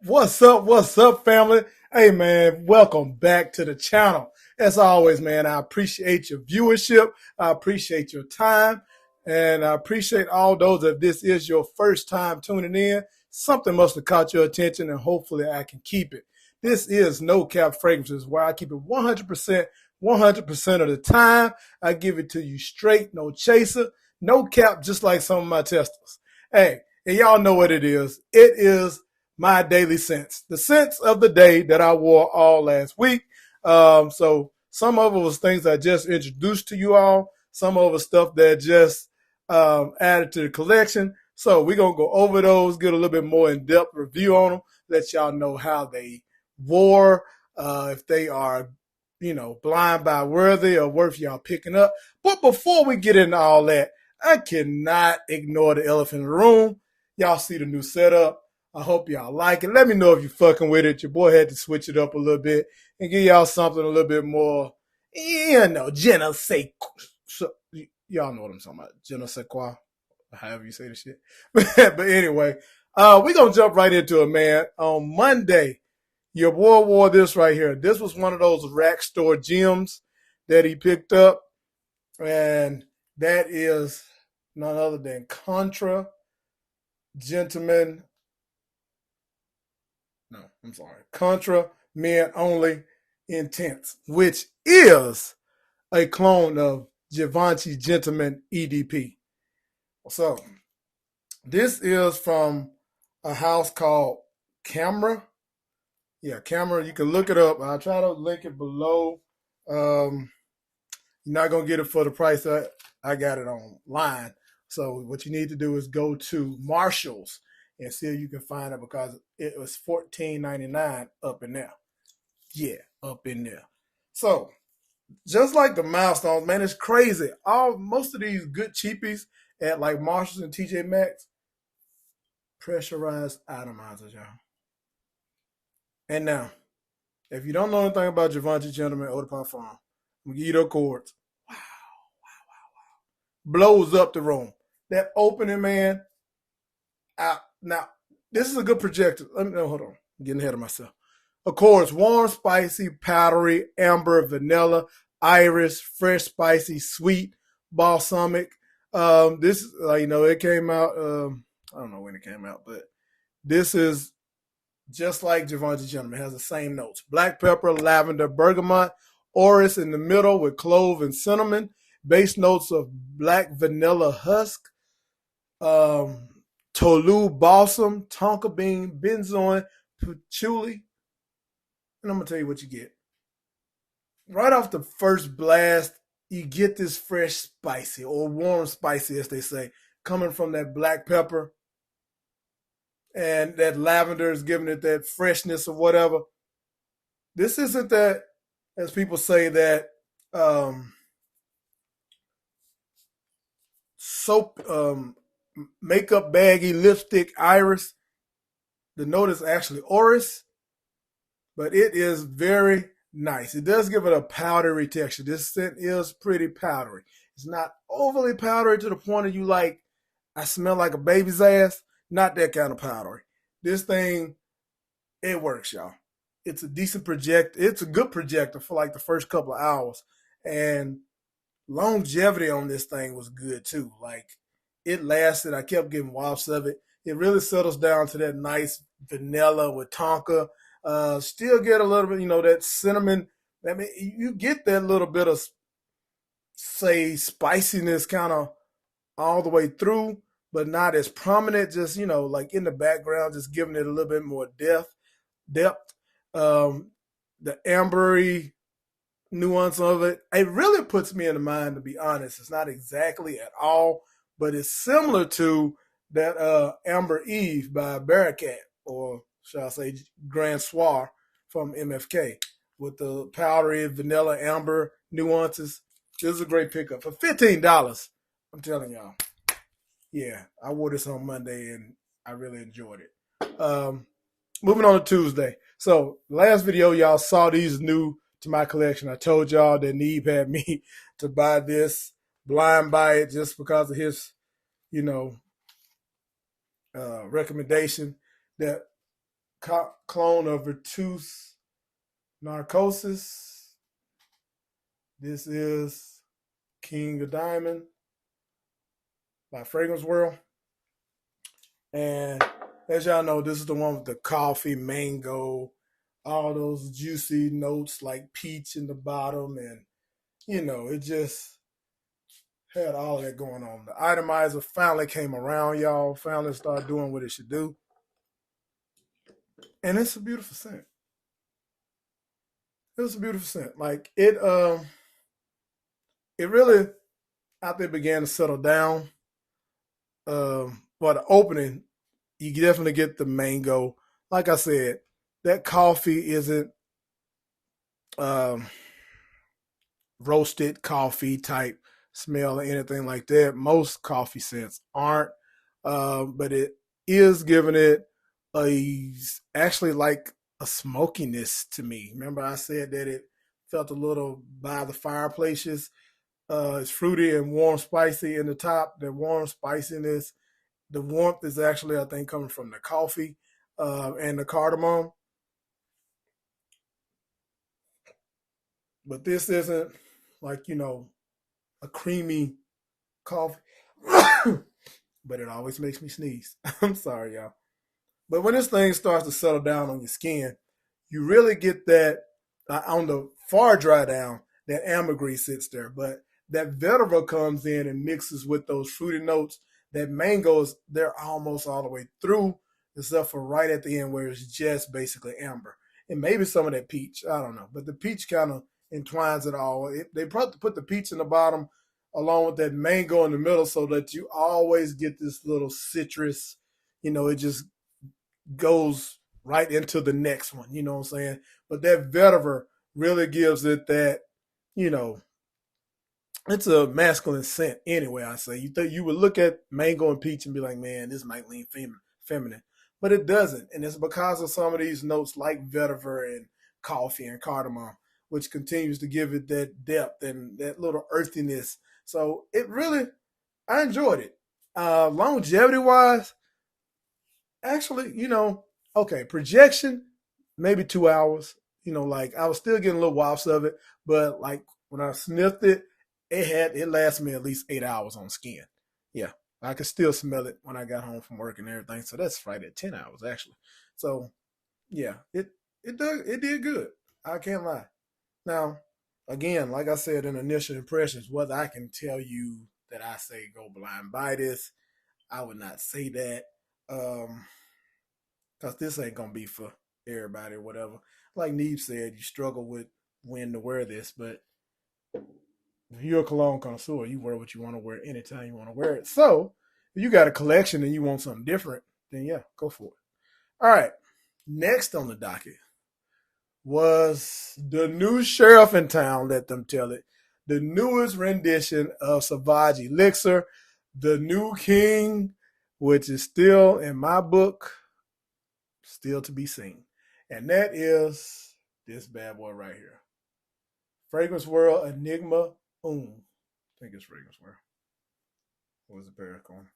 What's up, family? Hey, man, welcome back to the channel. As always, man, I appreciate your viewership. I appreciate your time. And I appreciate all those, if this is your first time tuning in, something must have caught your attention and hopefully I can keep it. This is No Cap Fragrances, where I keep it 100%, 100% of the time. I give it to you straight, no chaser, no cap, just like some of my testers. Hey, and y'all know what it is. It is my daily scents, the scents of the day that I wore all last week. So some of it was things I just introduced to you all. Some of it was stuff that just added to the collection. So we're going to go over those, get a little bit more in-depth review on them, let y'all know how they wore, if they are, blind buy worthy or worth y'all picking up. But before we get into all that, I cannot ignore the elephant in the room. Y'all see the new setup. I hope y'all like it. Let me know if you're fucking with it. Your boy had to switch it up a little bit and give y'all something a little bit more, je ne sais quoi. Y'all know what I'm talking about. Je ne sais quoi. However you say the shit. But anyway, we're going to jump right into it, man. On Monday, your boy wore this right here. This was one of those rack store gems that he picked up. And that is none other than Contra Gentleman. No, I'm sorry. Contra Men Only Intense, which is a clone of Givenchy Gentleman EDP. So, this is from a house called Camera. Yeah, Camera. You can look it up. I'll try to link it below. You're not going to get it for the price that I got it online. So, what you need to do is go to Marshall's and see if you can find it, because it was $14.99 up in there. Yeah, up in there. So, just like the milestones, man, it's crazy. Most of these good cheapies at like Marshalls and TJ Maxx, pressurized atomizers, y'all. And now, if you don't know anything about Givenchy Gentleman Eau de Parfum, I'm gonna give you the chords. Wow, blows up the room. That opening, man. Now, this is a good projector. Hold on. I'm getting ahead of myself. Of course, warm, spicy, powdery, amber, vanilla, iris, fresh, spicy, sweet, balsamic. This, it came out. I don't know when it came out, but this is just like Givenchy Gentleman. It has the same notes: black pepper, lavender, bergamot, orris in the middle with clove and cinnamon. Base notes of black vanilla husk, Tolu balsam, tonka bean, benzoin, patchouli. And I'm going to tell you what you get. Right off the first blast, you get this fresh spicy, or warm spicy, as they say, coming from that black pepper. And that lavender is giving it that freshness or whatever. This isn't that, as people say, that soap, makeup baggy lipstick iris. The note is actually orris, but it is very nice. It does give it a powdery texture. This scent is pretty powdery. It's not overly powdery to the point of you like, I smell like a baby's ass. Not that kind of powdery. This thing, it works, y'all. It's a decent projector. It's a good projector for like the first couple of hours. And longevity on this thing was good too. Like, it lasted. I kept getting wafts of it. It really settles down to that nice vanilla with tonka. Still get a little bit, that cinnamon. I mean, you get that little bit of, say, spiciness kind of all the way through, but not as prominent. Just, like in the background, just giving it a little bit more depth. The ambery nuance of it, it really puts me in the mind, to be honest. It's not exactly at all, but it's similar to that Amber Eve by Barracat, or shall I say Grand Soir from MFK, with the powdery vanilla amber nuances. This is a great pickup. For $15, I'm telling y'all. Yeah, I wore this on Monday and I really enjoyed it. Moving on to Tuesday. So last video, y'all saw these new to my collection. I told y'all that Neeb had me to buy this, blind buy it, just because of his, recommendation. That clone of Aventus Narcosis. This is King of Diamond by Fragrance World. And as y'all know, this is the one with the coffee, mango, all those juicy notes like peach in the bottom. And, it just had all of that going on. The atomizer finally came around, y'all. Finally started doing what it should do. And it's a beautiful scent. It's a beautiful scent. Like it really after it began to settle down. For the opening, you definitely get the mango. Like I said, that coffee isn't um, roasted coffee type smell or anything like that. Most coffee scents aren't, but it is giving it a actually like a smokiness to me. Remember, I said that it felt a little by the fireplaces. It's fruity and warm, spicy in the top. The warm spiciness, the warmth is actually, I think, coming from the coffee and the cardamom. But this isn't like, a creamy coffee. But it always makes me sneeze. I'm sorry, y'all. But when this thing starts to settle down on your skin, you really get that on the far dry down, that ambergris sits there. But that vetiver comes in and mixes with those fruity notes. That mangoes, they're almost all the way through, except for right at the end where it's just basically amber. And maybe some of that peach. I don't know. But the peach kind of entwines it all. They probably put the peach in the bottom along with that mango in the middle so that you always get this little citrus. It just goes right into the next one. You know what I'm saying? But that vetiver really gives it that, you know, it's a masculine scent anyway. I say you would look at mango and peach and be like, man, this might lean feminine, but it doesn't, and it's because of some of these notes like vetiver and coffee and cardamom, which continues to give it that depth and that little earthiness. So it really, I enjoyed it. Longevity wise, actually, okay, projection, maybe 2 hours. Like I was still getting little wafts of it, but like when I sniffed it, it lasted me at least 8 hours on skin. Yeah. I could still smell it when I got home from work and everything. So that's right at 10 hours actually. So yeah, it did good. I can't lie. Now, again, like I said in initial impressions, whether I can tell you that I say go blind buy this, I would not say that. Cause this ain't gonna be for everybody or whatever. Like Neve said, you struggle with when to wear this, but if you're a cologne connoisseur, you wear what you want to wear anytime you want to wear it. So if you got a collection and you want something different, then yeah, go for it. All right. Next on the docket was the new sheriff in town, let them tell it. The newest rendition of Sauvage Elixir, the new king, which is still in my book, still to be seen. And that is this bad boy right here. Fragrance World Enigma I think it's Fragrance World. What was the Paracon?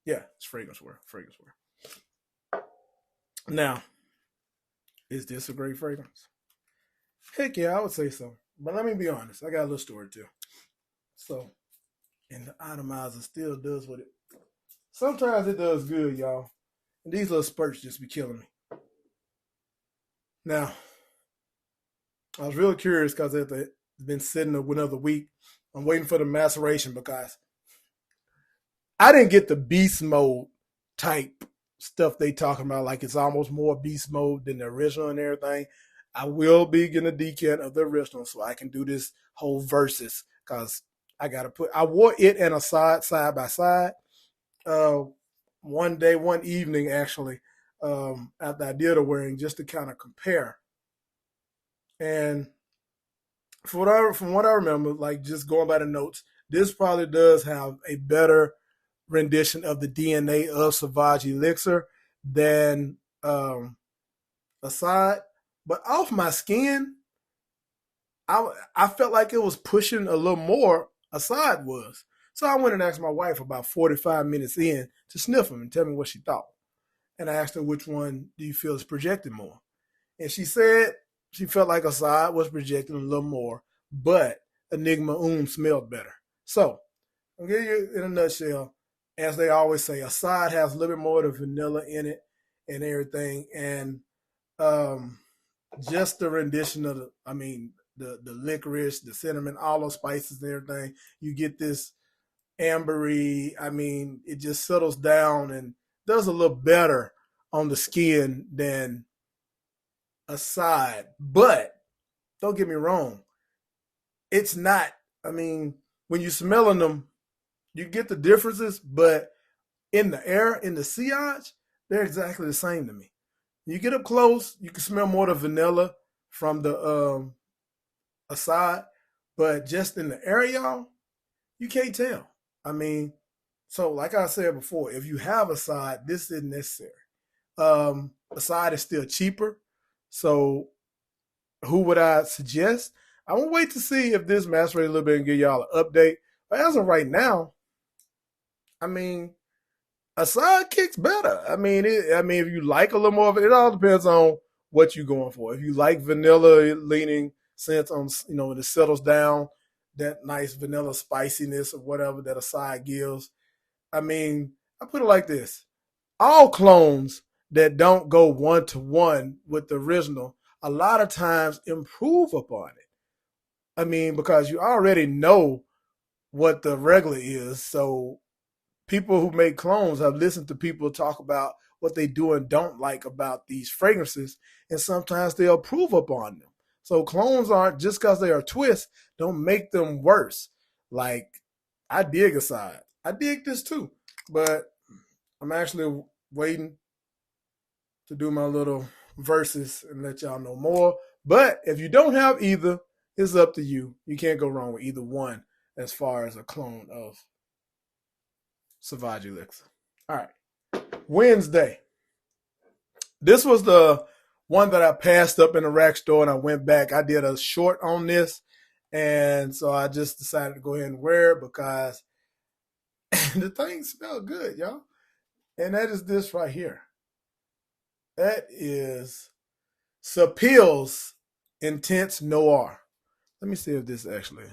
Yeah, it's Fragrance World. Fragrance World. Now, is this a great fragrance? Heck yeah, I would say so. But let me be honest, I got a little story too. So, and the atomizer still does what it. Sometimes it does good, y'all. And these little spurts just be killing me. Now, I was real curious because it's been sitting another week. I'm waiting for the maceration because I didn't get the beast mode type stuff they talking about. Like it's almost more beast mode than the original and everything. I will be getting a decant of the original so I can do this whole versus because I wore it and a side by side. Uh, one evening actually, after I did a wearing just to kind of compare. And from what I remember, like just going by the notes, this probably does have a better rendition of the DNA of Sauvage Elixir than Aside. But off my skin, I felt like it was pushing a little more Aside was. So I went and asked my wife about 45 minutes in to sniff them and tell me what she thought. and I asked her which one do you feel is projected more. And she said she felt like Assad was projecting a little more, but Enigma smelled better. So I'll give you in a nutshell, as they always say, Assad has a little bit more of the vanilla in it and everything, and um, just the rendition of the licorice, the cinnamon, all those spices and everything. You get this ambery. It just settles down and does a little better on the skin than Assad. But don't get me wrong, it's not. When you're smelling them, you get the differences, but in the air, in the sillage, they're exactly the same to me. You get up close, you can smell more of the vanilla from the Assad, but just in the air, y'all, you can't tell. I mean, so like I said before, if you have Assad, this isn't necessary. Assad is still cheaper, so who would I suggest? I'm gonna wait to see if this macerates a little bit and give y'all an update. But as of right now, I mean, Assad kicks better. If you like a little more of it, it all depends on what you're going for. If you like vanilla leaning scents on, when it settles down, that nice vanilla spiciness or whatever that Assad gives. I put it like this: all clones that don't go 1-to-1 with the original, a lot of times improve upon it. Because you already know what the regular is, so people who make clones have listened to people talk about what they do and don't like about these fragrances, and sometimes they'll improve upon them. So clones aren't, just because they are twists, don't make them worse. Like, I dig Assad. I dig this too, but I'm actually waiting to do my little verses and let y'all know more. But if you don't have either, it's up to you. You can't go wrong with either one as far as a clone of Sauvage Elixir. All right. Wednesday. This was the one that I passed up in the rack store and I went back. I did a short on this. And so I just decided to go ahead and wear it because the thing smelled good, y'all. And that is this right here. That is Sapil's Intense Noir. Let me see if this actually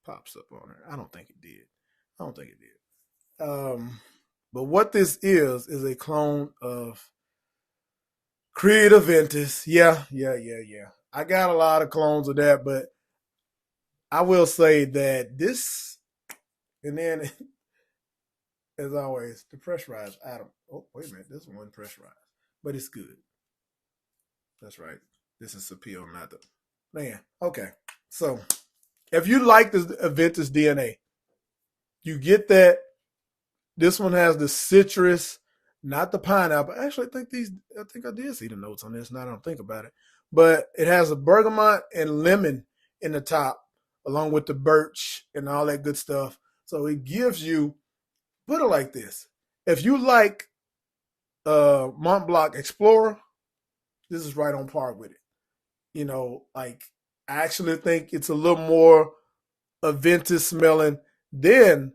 pops up on her. I don't think it did. But what this is a clone of Creed Aventus. Yeah. I got a lot of clones of that, but I will say that this, and then as always, the pressurized item. Oh, wait a minute, this one pressurized, but it's good. That's right. This is Sapil, not the man. Okay, so if you like the Aventus DNA, you get that. This one has the citrus, not the pineapple. Actually, I think I did see the notes on this. Now I don't think about it, but it has a bergamot and lemon in the top, along with the birch and all that good stuff. So it gives you, put it like this: if you like Mont Blanc Explorer, this is right on par with it. Like, I actually think it's a little more Aventus smelling than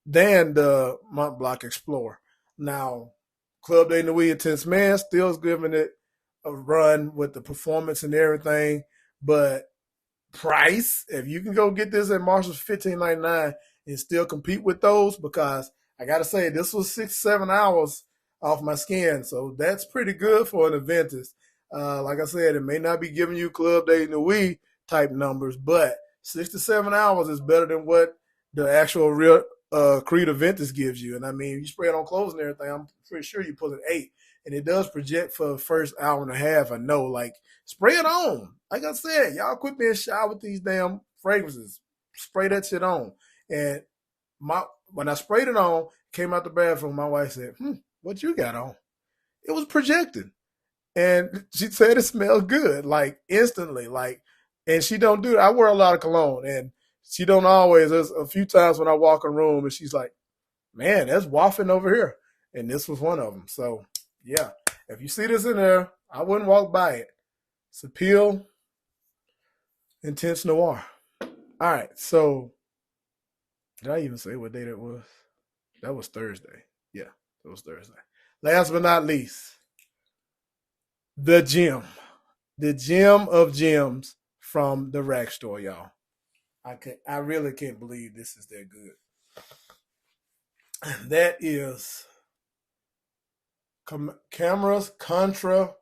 the Mont Blanc Explorer. Now, Club de Nuit Intense Man still is giving it a run with the performance and everything, but price, if you can go get this at Marshall's $15.99 and still compete with those, because I gotta say this was 6-7 hours off my skin, so that's pretty good for an Aventus. Like I said, it may not be giving you Club de Nuit type numbers, but 6 to 7 hours is better than what the actual real Creed Aventus gives you. And you spray it on clothes and everything, I'm pretty sure you pull it 8. And it does project for the first hour and a half. I know, like, spray it on. Like I said, y'all quit being shy with these damn fragrances. Spray that shit on. And when I sprayed it on, came out the bathroom, my wife said, what you got on? It was projecting. And she said it smelled good, like instantly. Like, and she don't do it. I wear a lot of cologne, and she don't always. There's a few times when I walk in a room and she's like, man, that's wafting over here. And this was one of them. So, yeah, if you see this in there, I wouldn't walk by it. Sapil Intense Noir. All right, so did I even say what day that was? That was Thursday. Yeah, that was Thursday. last but not least, the gem. The gem of gems from the rack store, y'all. I really can't believe this is that good. That is Cameras Contra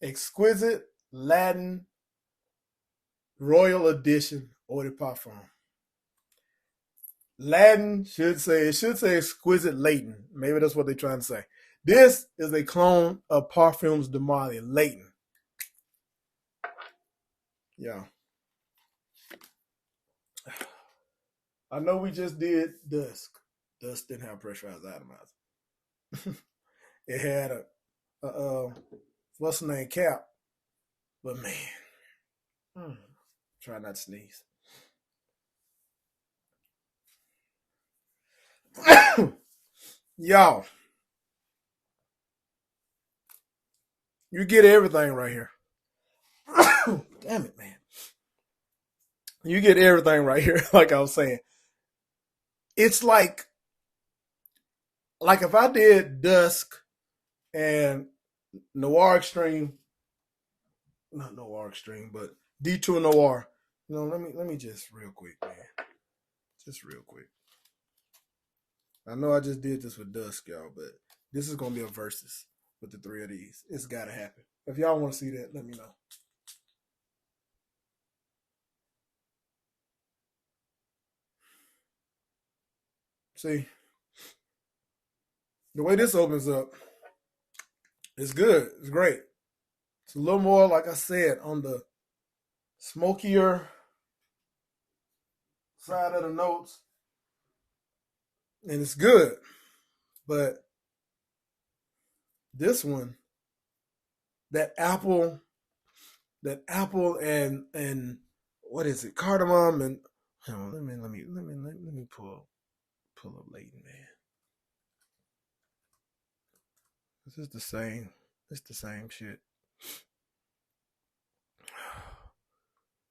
Exquisite Latin Royal Edition Eau de Parfum. Latin should say exquisite Latin. Maybe that's what they're trying to say. This is a clone of Parfums de Marly Latin. Yeah. I know we just did Dusk. Dusk didn't have pressurized atomizer. It had a what's the name, cap. But man, try not to sneeze. Y'all, you get everything right here. Damn it, man. You get everything right here, like I was saying. It's like if I did Dusk and Noir Extreme, not Noir Extreme, but Detour Noir. Let me just real quick, man. Just real quick. I know I just did this with Dusk, y'all, but this is gonna be a versus with the three of these. It's gotta happen. If y'all want to see that, let me know. See, the way this opens up, it's good. It's great. It's a little more, like I said, on the smokier side of the notes, and it's good. But this one, that apple and what is it, cardamom and let me pull up Leighton, man. This is the same. It's the same shit.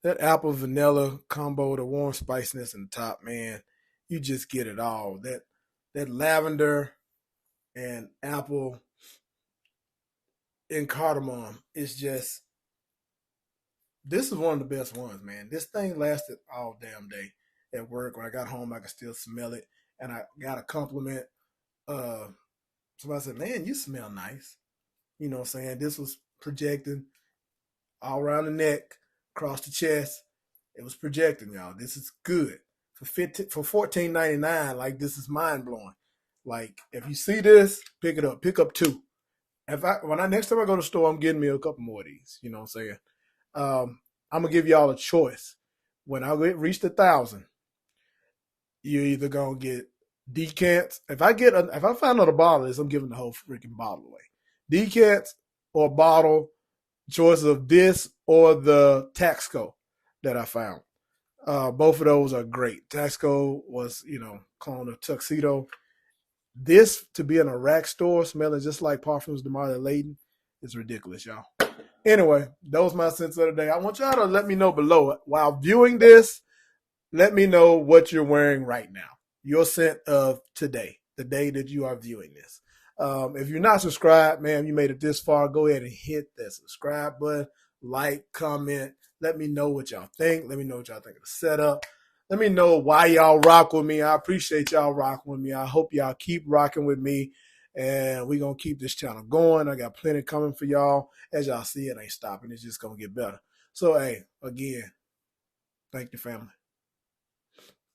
That apple vanilla combo, the warm spiciness in the top, man, you just get it all. That lavender and apple and cardamom is just, this is one of the best ones, man. This thing lasted all damn day at work. When I got home, I could still smell it, and I got a compliment. Somebody said, "Man, you smell nice." You know what I'm saying? This was projecting all around the neck, across the chest. It was projecting, y'all. This is good for $14.99. Like, this is mind blowing. Like, if you see this, pick it up. Pick up two. Next time I go to the store, I'm getting me a couple more of these. You know what I'm saying? I'm gonna give y'all a choice. When I reach 1,000, you're either gonna get decants. If I find out a bottle of this, I'm giving the whole freaking bottle away. Decants or bottle, choice of this or the Taxco that I found. Both of those are great. Taxco was, clone of Tuxedo. This, to be in a rack store smelling just like Parfums de Marly Laden, is ridiculous, y'all. Anyway, those are my scents of the day. I want y'all to let me know below, while viewing this, let me know what you're wearing right now. Your scent of today, the day that you are viewing this. If you're not subscribed, man, you made it this far, go ahead and hit that subscribe button, like, comment. Let me know what y'all think. Let me know what y'all think of the setup. Let me know why y'all rock with me. I appreciate y'all rocking with me. I hope y'all keep rocking with me. And we're going to keep this channel going. I got plenty coming for y'all. As y'all see, it ain't stopping. It's just going to get better. So, hey, again, thank you, family.